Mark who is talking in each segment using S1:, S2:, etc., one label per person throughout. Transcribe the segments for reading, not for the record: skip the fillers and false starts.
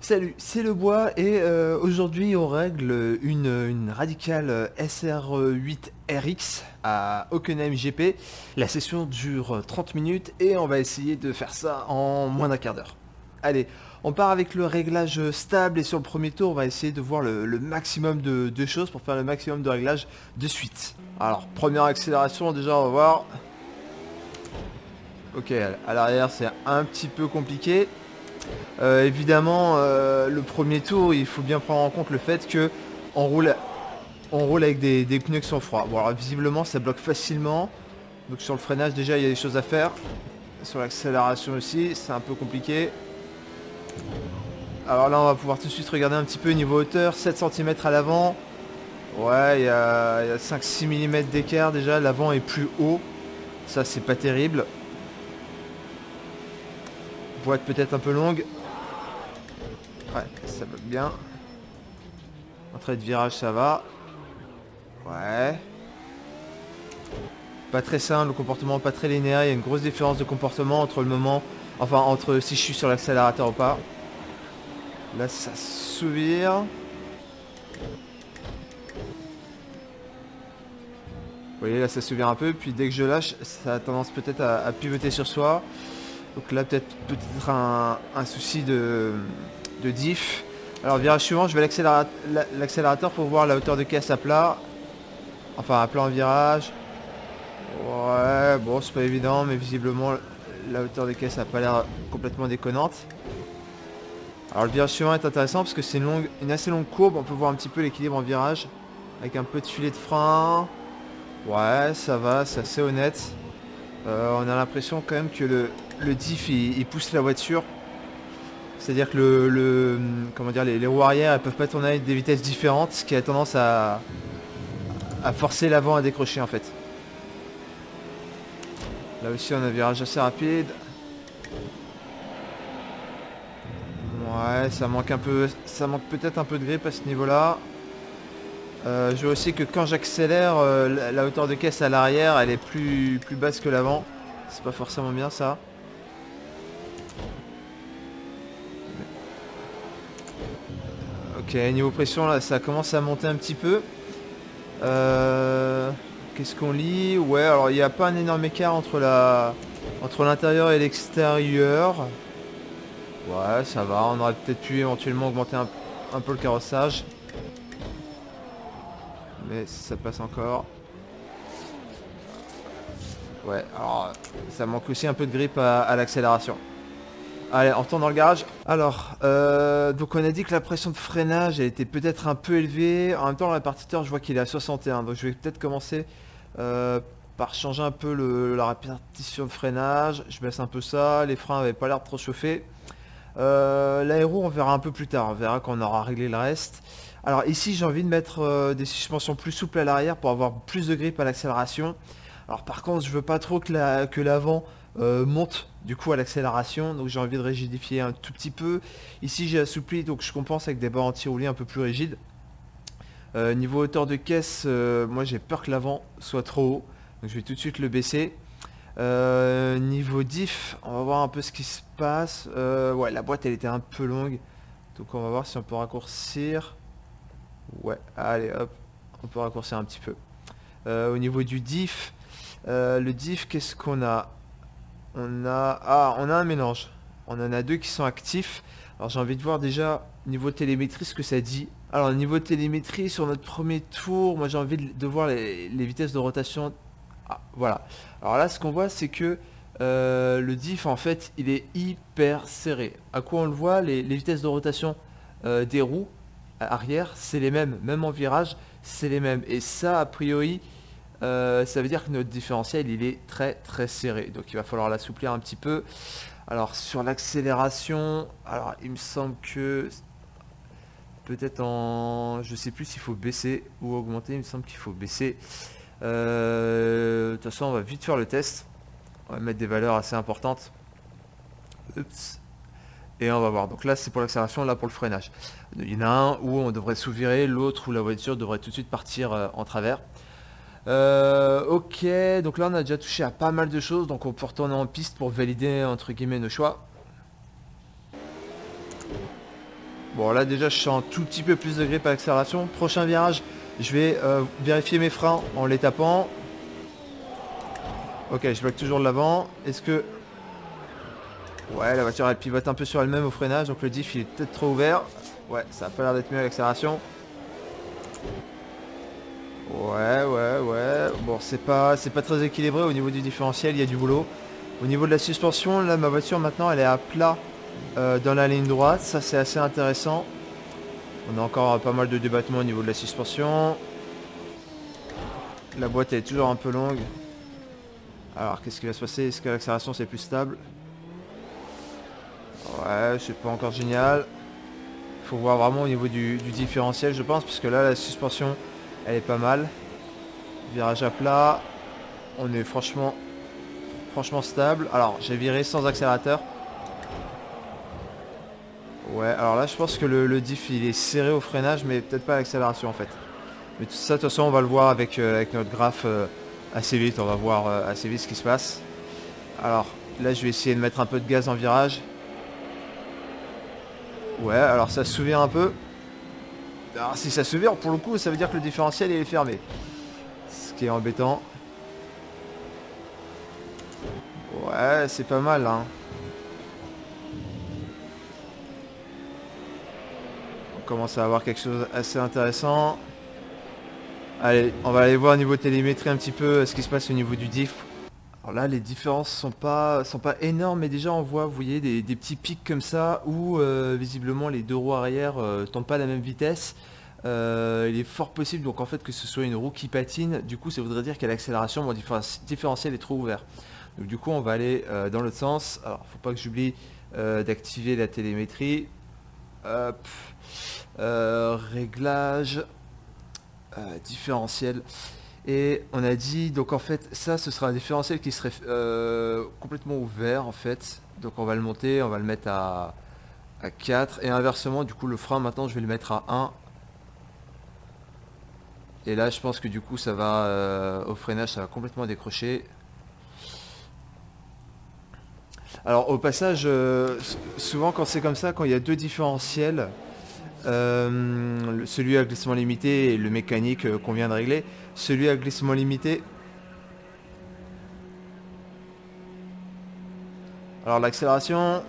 S1: Salut, c'est le bois et aujourd'hui on règle une radicale SR8RX à Hockenheim GP. La session dure 30 minutes et on va essayer de faire ça en moins d'un quart d'heure. Allez, on part avec le réglage stable et sur le premier tour on va essayer de voir le maximum de choses pour faire le maximum de réglages de suite. Alors, première accélération déjà on va voir. Ok, à l'arrière c'est un petit peu compliqué. Évidemment, le premier tour, il faut bien prendre en compte le fait que on roule avec des pneus qui sont froids. Bon, alors visiblement, ça bloque facilement. Donc sur le freinage, déjà, il y a des choses à faire. Sur l'accélération aussi, c'est un peu compliqué. Alors là, on va pouvoir tout de suite regarder un petit peu niveau hauteur. 7 cm à l'avant. Ouais, il y a 5-6 mm d'écart déjà. L'avant est plus haut. Ça, c'est pas terrible. Boîte peut-être un peu longue. Ouais, ça va bien. Entrée de virage, ça va. Ouais. Pas très simple, le comportement pas très linéaire. Il y a une grosse différence de comportement entre le moment... Enfin, entre si je suis sur l'accélérateur ou pas. Là, ça s'ouvre. Vous voyez, là, ça s'ouvre un peu. Puis dès que je lâche, ça a tendance peut-être à pivoter sur soi. Donc là, peut-être un souci de diff. Alors virage suivant, je vais l'accélérateur pour voir la hauteur de caisse à plat. Enfin à plat en virage. Ouais, bon c'est pas évident, mais visiblement la hauteur de caisse a pas l'air complètement déconnante. Alors le virage suivant est intéressant parce que c'est une assez longue courbe, on peut voir un petit peu l'équilibre en virage. Avec un peu de filet de frein. Ouais, ça va, c'est assez honnête. On a l'impression quand même que le diff il pousse la voiture. C'est-à-dire que comment dire, les roues arrière elles peuvent pas tourner avec des vitesses différentes, ce qui a tendance à forcer l'avant à décrocher en fait. Là aussi on a un virage assez rapide. Ouais, ça manque peut-être un peu de grip à ce niveau-là. Je vois aussi que quand j'accélère, la hauteur de caisse à l'arrière elle est plus basse que l'avant. C'est pas forcément bien ça. Ok, niveau pression là ça commence à monter un petit peu. Qu'est-ce qu'on lit? Ouais, alors il n'y a pas un énorme écart entre l'intérieur et l'extérieur. Ouais, ça va, on aurait peut-être pu éventuellement augmenter un peu le carrossage. Mais ça passe encore. Ouais, alors ça manque aussi un peu de grip à l'accélération. Allez, on retourne dans le garage. Alors, donc on a dit que la pression de freinage elle était peut-être un peu élevée. En même temps, le répartiteur, je vois qu'il est à 61. Donc je vais peut-être commencer par changer un peu la répartition de freinage. Je baisse un peu ça. Les freins avaient pas l'air de trop chauffer. L'aéro, on verra un peu plus tard. On verra quand on aura réglé le reste. Alors ici, j'ai envie de mettre des suspensions plus souples à l'arrière pour avoir plus de grip à l'accélération. Alors par contre, je veux pas trop que l'avant monte du coup à l'accélération, donc j'ai envie de rigidifier un tout petit peu. Ici j'ai assoupli, donc je compense avec des barres anti-roulis un peu plus rigides. Niveau hauteur de caisse, moi j'ai peur que l'avant soit trop haut, donc je vais tout de suite le baisser. Niveau diff, on va voir un peu ce qui se passe. Ouais, la boîte elle était un peu longue, donc on va voir si on peut raccourcir. Ouais, allez hop, on peut raccourcir un petit peu. Au niveau du diff, le diff, qu'est-ce qu'on a? On a un mélange. On en a deux qui sont actifs. Alors j'ai envie de voir déjà niveau télémétrie ce que ça dit. Alors niveau télémétrie sur notre premier tour, moi j'ai envie de voir les vitesses de rotation. Ah, voilà. Alors là ce qu'on voit c'est que le diff en fait il est hyper serré. À quoi on le voit? Les vitesses de rotation des roues arrière c'est les mêmes. Même en virage c'est les mêmes. Et ça a priori... ça veut dire que notre différentiel il est très serré, donc il va falloir l'assouplir un petit peu. Alors sur l'accélération, alors il me semble que peut-être je sais plus s'il faut baisser ou augmenter, il me semble qu'il faut baisser. De toute façon on va vite faire le test, on va mettre des valeurs assez importantes. Oups. Et on va voir, donc là c'est pour l'accélération, là pour le freinage. Il y en a un où on devrait sous-virer, l'autre où la voiture devrait tout de suite partir en travers. Ok, donc là on a déjà touché à pas mal de choses, donc on peut retourner en piste pour valider entre guillemets nos choix. Bon là déjà je sens un tout petit peu plus de grippe à l'accélération. Prochain virage, je vais vérifier mes freins en les tapant. Ok, je bloque toujours de l'avant. Est-ce que... Ouais, la voiture elle pivote un peu sur elle-même au freinage, donc le diff il est peut-être trop ouvert. Ouais, ça a pas l'air d'être mieux à l'accélération. Ouais. Bon, c'est pas très équilibré au niveau du différentiel, il y a du boulot. Au niveau de la suspension, là ma voiture maintenant elle est à plat dans la ligne droite, ça c'est assez intéressant. On a encore pas mal de débattements au niveau de la suspension. La boîte elle est toujours un peu longue. Alors qu'est-ce qui va se passer? Est-ce que l'accélération c'est plus stable? Ouais, c'est pas encore génial. Faut voir vraiment au niveau du différentiel je pense, puisque là la suspension elle est pas mal. Virage à plat. On est franchement stable. Alors j'ai viré sans accélérateur. Ouais, alors là je pense que le diff il est serré au freinage, mais peut-être pas à l'accélération en fait. Mais tout ça de toute façon on va le voir avec notre graphe assez vite. On va voir assez vite ce qui se passe. Alors là je vais essayer de mettre un peu de gaz en virage. Ouais, alors ça se souvient un peu. Alors si ça se vire pour le coup ça veut dire que le différentiel il est fermé. Ce qui est embêtant. Ouais, c'est pas mal hein. On commence à avoir quelque chose d'assez intéressant. Allez, on va aller voir au niveau télémétrie un petit peu ce qui se passe au niveau du diff. Alors là, les différences sont pas énormes, mais déjà on voit, vous voyez, des petits pics comme ça où visiblement les deux roues arrière tombent pas à la même vitesse. Il est fort possible donc en fait que ce soit une roue qui patine. Du coup, ça voudrait dire qu'à l'accélération, mon différentiel est trop ouvert. Donc du coup, on va aller dans l'autre sens. Alors, faut pas que j'oublie d'activer la télémétrie. Hop. Réglage. Différentiel. Et on a dit, donc en fait, ça, ce sera un différentiel qui serait complètement ouvert, en fait. Donc on va le monter, on va le mettre à 4. Et inversement, du coup, le frein, maintenant, je vais le mettre à 1. Et là, je pense que du coup, ça va, au freinage, ça va complètement décrocher. Alors, au passage, souvent, quand c'est comme ça, quand il y a deux différentiels, celui à glissement limité et le mécanique qu'on vient de régler, celui à glissement limité. Alors l'accélération,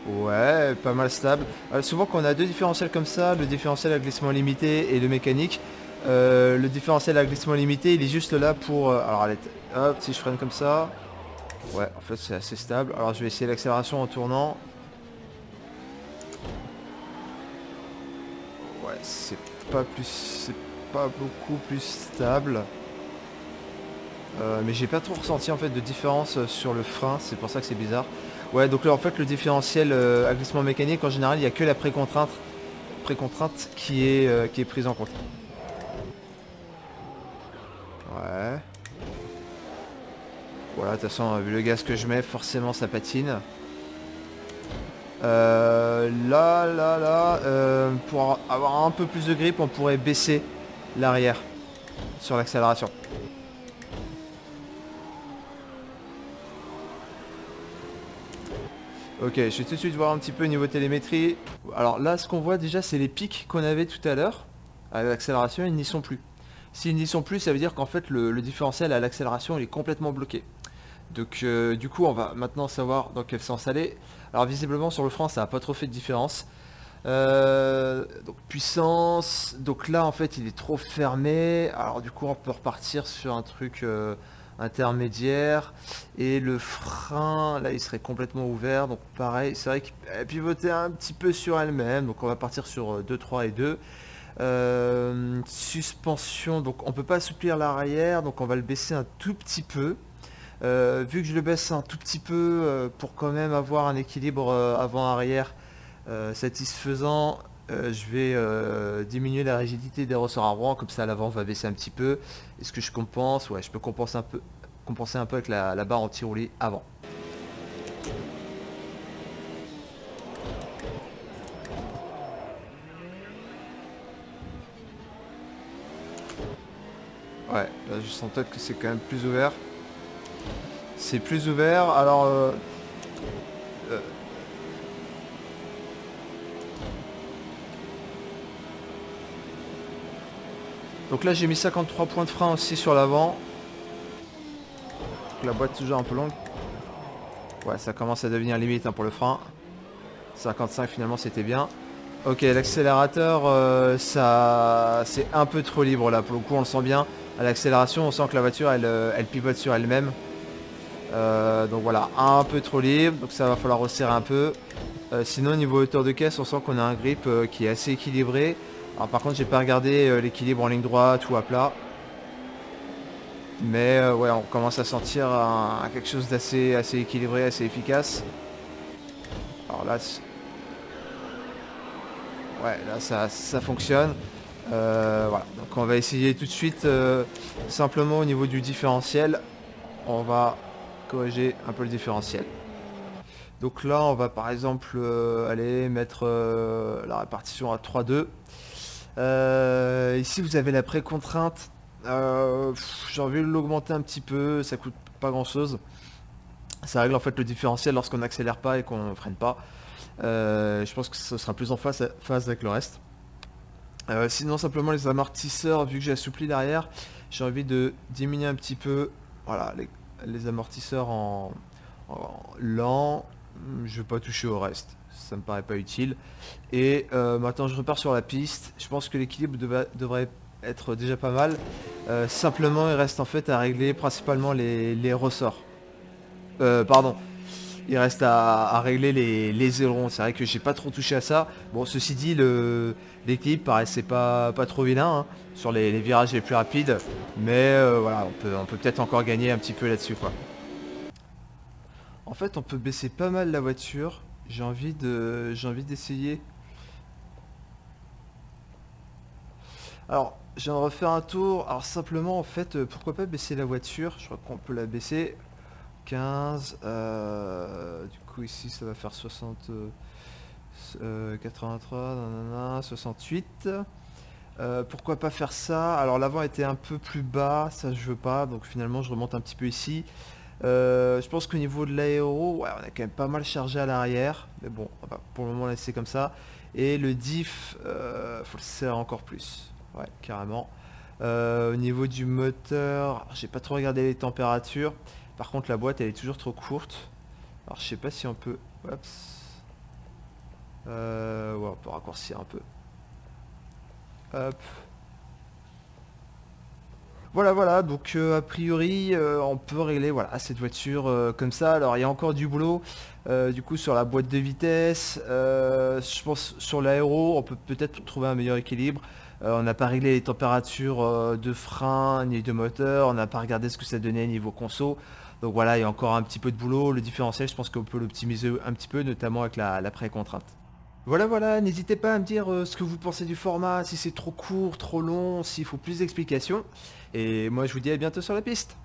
S1: ouais, pas mal stable. Souvent quand on a deux différentiels comme ça, le différentiel à glissement limité et le mécanique, le différentiel à glissement limité il est juste là pour... alors allez, hop, si je freine comme ça, ouais, en fait c'est assez stable. Alors je vais essayer l'accélération en tournant. Ouais, c'est pas beaucoup plus stable. Mais j'ai pas trop ressenti en fait de différence sur le frein, c'est pour ça que c'est bizarre. Ouais, donc là en fait le différentiel à glissement mécanique en général il n'y a que la précontrainte qui est prise en compte. Ouais. Voilà, de toute façon vu le gaz que je mets forcément ça patine. Pour avoir un peu plus de grip on pourrait baisser l'arrière sur l'accélération. Ok, je vais tout de suite voir un petit peu au niveau télémétrie. Alors là, ce qu'on voit déjà, c'est les pics qu'on avait tout à l'heure. À l'accélération, ils n'y sont plus. S'ils n'y sont plus, ça veut dire qu'en fait, le différentiel à l'accélération, il est complètement bloqué. Donc du coup, on va maintenant savoir dans quel sens aller. Alors visiblement, sur le frein, ça n'a pas trop fait de différence. Donc puissance. Donc là, en fait, il est trop fermé. Alors du coup, on peut repartir sur un truc... intermédiaire, et le frein là il serait complètement ouvert, donc pareil c'est vrai qu'elle pivotait un petit peu sur elle-même, donc on va partir sur 2, 3 et 2. Suspension, donc on peut pas assouplir l'arrière, donc on va le baisser un tout petit peu. Vu que je le baisse un tout petit peu pour quand même avoir un équilibre avant-arrière satisfaisant, je vais diminuer la rigidité des ressorts avant, comme ça l'avant va baisser un petit peu. Est-ce que je compense? Ouais, je peux compenser un peu avec la barre anti-roulis avant. Ouais, là je sens peut-être que c'est quand même plus ouvert. C'est plus ouvert, alors... Donc là j'ai mis 53 points de frein aussi sur l'avant. La boîte toujours un peu longue. Ouais, ça commence à devenir limite hein, pour le frein. 55 finalement c'était bien. Ok, l'accélérateur, ça c'est un peu trop libre là. Pour le coup on le sent bien. À l'accélération on sent que la voiture elle pivote sur elle-même. Donc voilà, un peu trop libre. Donc ça va falloir resserrer un peu. Sinon au niveau hauteur de caisse on sent qu'on a un grip qui est assez équilibré. Alors par contre j'ai pas regardé l'équilibre en ligne droite ou à plat. Mais ouais on commence à sentir quelque chose d'assez équilibré, assez efficace. Alors là ouais là ça fonctionne. Voilà, donc on va essayer tout de suite simplement au niveau du différentiel. On va corriger un peu le différentiel. Donc là on va par exemple aller mettre la répartition à 3-2. Ici vous avez la précontrainte. J'ai envie de l'augmenter un petit peu, ça coûte pas grand chose. Ça règle en fait le différentiel lorsqu'on n'accélère pas et qu'on freine pas. Je pense que ce sera plus en phase avec le reste. Sinon simplement les amortisseurs, vu que j'ai assoupli derrière, j'ai envie de diminuer un petit peu voilà, les amortisseurs en lent. Je vais pas toucher au reste, ça me paraît pas utile. Et maintenant je repars sur la piste. Je pense que l'équilibre devrait être déjà pas mal. Simplement il reste en fait à régler principalement les ressorts. Pardon. Il reste à régler les ailerons. C'est vrai que j'ai pas trop touché à ça. Bon, ceci dit, l'équilibre paraissait pas trop vilain hein, sur les virages les plus rapides. Mais voilà, on peut peut-être encore gagner un petit peu là-dessus, quoi. En fait, on peut baisser pas mal la voiture. J'ai envie d'essayer. Alors, je viens de refaire un tour. Alors simplement, en fait, pourquoi pas baisser la voiture? Je crois qu'on peut la baisser. 15, du coup ici ça va faire 60, 83, nanana, 68. Pourquoi pas faire ça? Alors l'avant était un peu plus bas, ça je veux pas, donc finalement je remonte un petit peu ici. Je pense qu'au niveau de l'aéro, ouais, on a quand même pas mal chargé à l'arrière, mais bon, on va pour le moment laisser comme ça. Et le diff, faut le serrer encore plus, ouais, carrément. Au niveau du moteur, j'ai pas trop regardé les températures. Par contre la boîte elle est toujours trop courte. Alors je sais pas si on peut... Oups. Ouais, on peut raccourcir un peu. Hop. Voilà, donc a priori on peut régler voilà, cette voiture comme ça. Alors il y a encore du boulot du coup sur la boîte de vitesse. Je pense sur l'aéro on peut peut-être trouver un meilleur équilibre. On n'a pas réglé les températures de frein ni de moteur, on n'a pas regardé ce que ça donnait niveau conso. Donc voilà, il y a encore un petit peu de boulot. Le différentiel, je pense qu'on peut l'optimiser un petit peu, notamment avec la pré-contrainte. Voilà, n'hésitez pas à me dire ce que vous pensez du format, si c'est trop court, trop long, s'il faut plus d'explications. Et moi je vous dis à bientôt sur la piste.